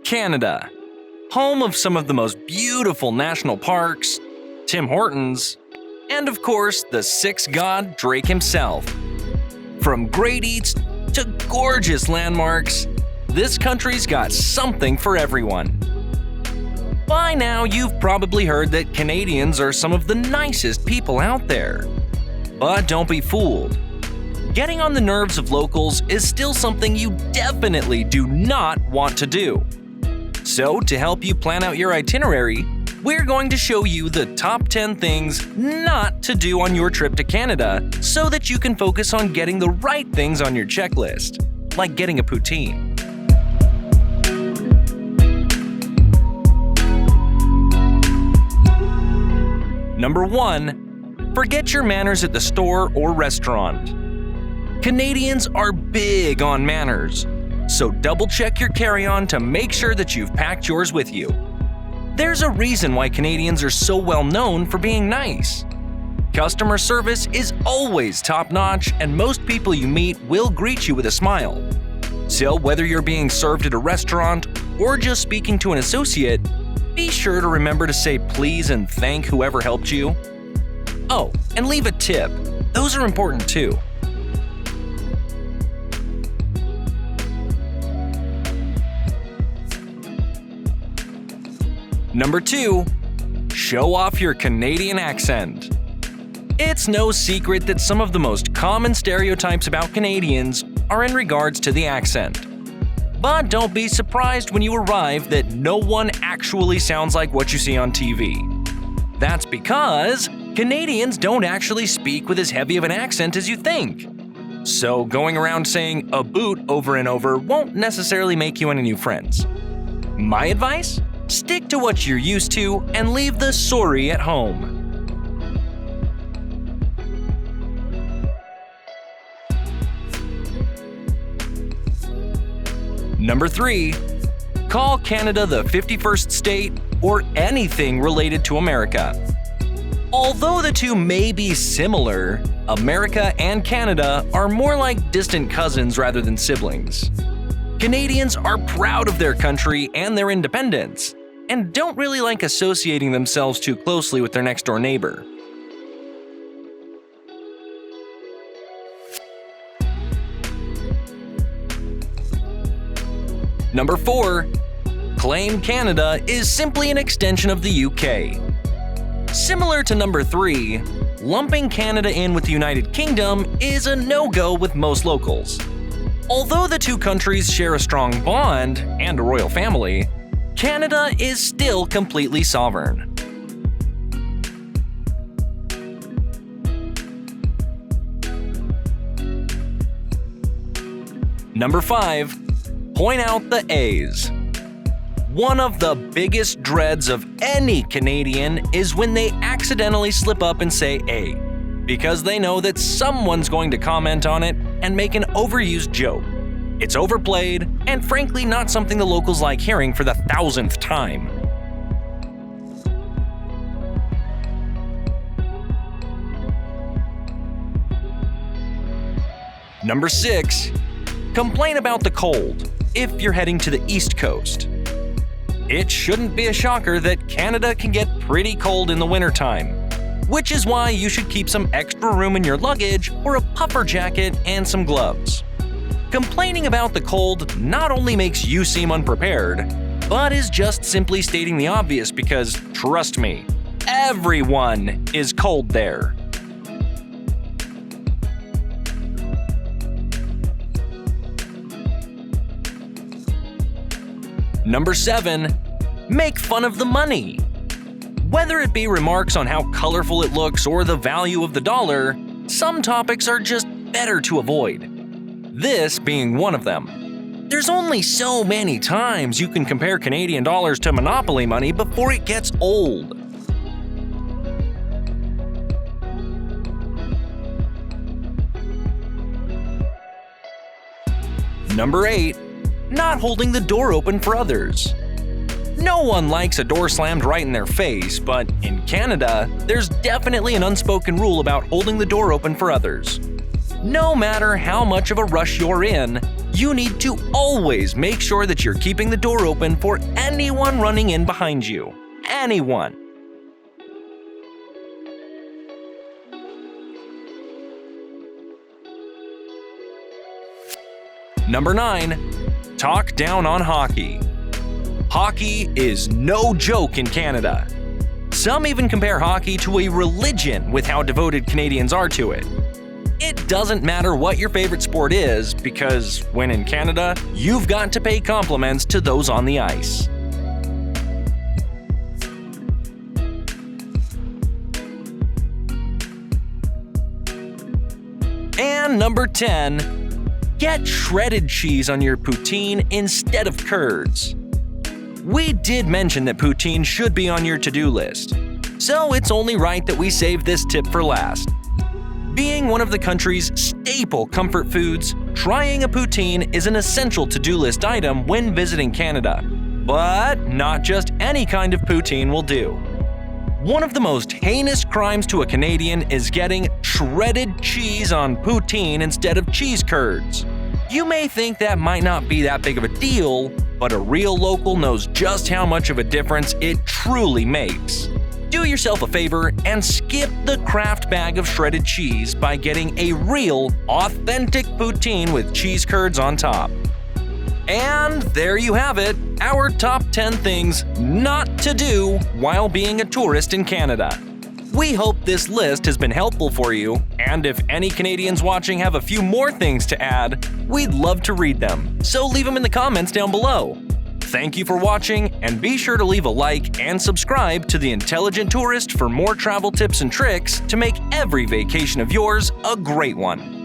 Canada, home of some of the most beautiful national parks, Tim Hortons, and of course the Six God Drake himself. From great eats to gorgeous landmarks, this country's got something for everyone. By now, you've probably heard that Canadians are some of the nicest people out there. But don't be fooled. Getting on the nerves of locals is still something you definitely do not want to do. So, to help you plan out your itinerary, we're going to show you the top 10 things not to do on your trip to Canada so that you can focus on getting the right things on your checklist, like getting a poutine. Number 1. Forget your manners at the store or restaurant. Canadians are big on manners, so double-check your carry-on to make sure that you've packed yours with you. There's a reason why Canadians are so well known for being nice. Customer service is always top-notch, and most people you meet will greet you with a smile. So whether you're being served at a restaurant or just speaking to an associate, be sure to remember to say please and thank whoever helped you. Oh, and leave a tip. Those are important too. Number 2. Show off your Canadian accent. It's no secret that some of the most common stereotypes about Canadians are in regards to the accent. But don't be surprised when you arrive that no one actually sounds like what you see on TV. That's because Canadians don't actually speak with as heavy of an accent as you think. So going around saying a boot over and over won't necessarily make you any new friends. My advice? Stick to what you're used to and leave the sorry at home. Number 3. Call Canada the 51st state or anything related to America. Although the two may be similar, America and Canada are more like distant cousins rather than siblings. Canadians are proud of their country and their independence, and don't really like associating themselves too closely with their next-door neighbor. Number 4. Claim Canada is simply an extension of the UK. Similar to number 3, lumping Canada in with the United Kingdom is a no-go with most locals. Although the two countries share a strong bond and a royal family, Canada is still completely sovereign. Number 5. Point out the A's. One of the biggest dreads of any Canadian is when they accidentally slip up and say A, because they know that someone's going to comment on it and make an overused joke. It's overplayed, and frankly not something the locals like hearing for the 1000th time. Number 6. Complain about the cold if you're heading to the East Coast. It shouldn't be a shocker that Canada can get pretty cold in the wintertime, which is why you should keep some extra room in your luggage or a puffer jacket and some gloves. Complaining about the cold not only makes you seem unprepared, but is just simply stating the obvious because, trust me, everyone is cold there. Number 7. Make fun of the money. Whether it be remarks on how colorful it looks or the value of the dollar, some topics are just better to avoid. This being one of them. There's only so many times you can compare Canadian dollars to Monopoly money before it gets old. Number 8. Not holding the door open for others. No one likes a door slammed right in their face, but in Canada, there's definitely an unspoken rule about holding the door open for others. No matter how much of a rush you're in, you need to always make sure that you're keeping the door open for anyone running in behind you. Anyone. Number 9. Talk down on hockey. Hockey is no joke in Canada. Some even compare hockey to a religion with how devoted Canadians are to it. It doesn't matter what your favorite sport is, because when in Canada, you've got to pay compliments to those on the ice. And number 10, get shredded cheese on your poutine instead of curds. We did mention that poutine should be on your to-do list, so it's only right that we save this tip for last. Being one of the country's staple comfort foods, trying a poutine is an essential to-do list item when visiting Canada. But not just any kind of poutine will do. One of the most heinous crimes to a Canadian is getting shredded cheese on poutine instead of cheese curds. You may think that might not be that big of a deal, but a real local knows just how much of a difference it truly makes. Do yourself a favor and skip the Kraft bag of shredded cheese by getting a real, authentic poutine with cheese curds on top. And there you have it, our top 10 things not to do while being a tourist in Canada. We hope this list has been helpful for you, and if any Canadians watching have a few more things to add, we'd love to read them, so leave them in the comments down below. Thank you for watching, and be sure to leave a like and subscribe to The Intelligent Tourist for more travel tips and tricks to make every vacation of yours a great one.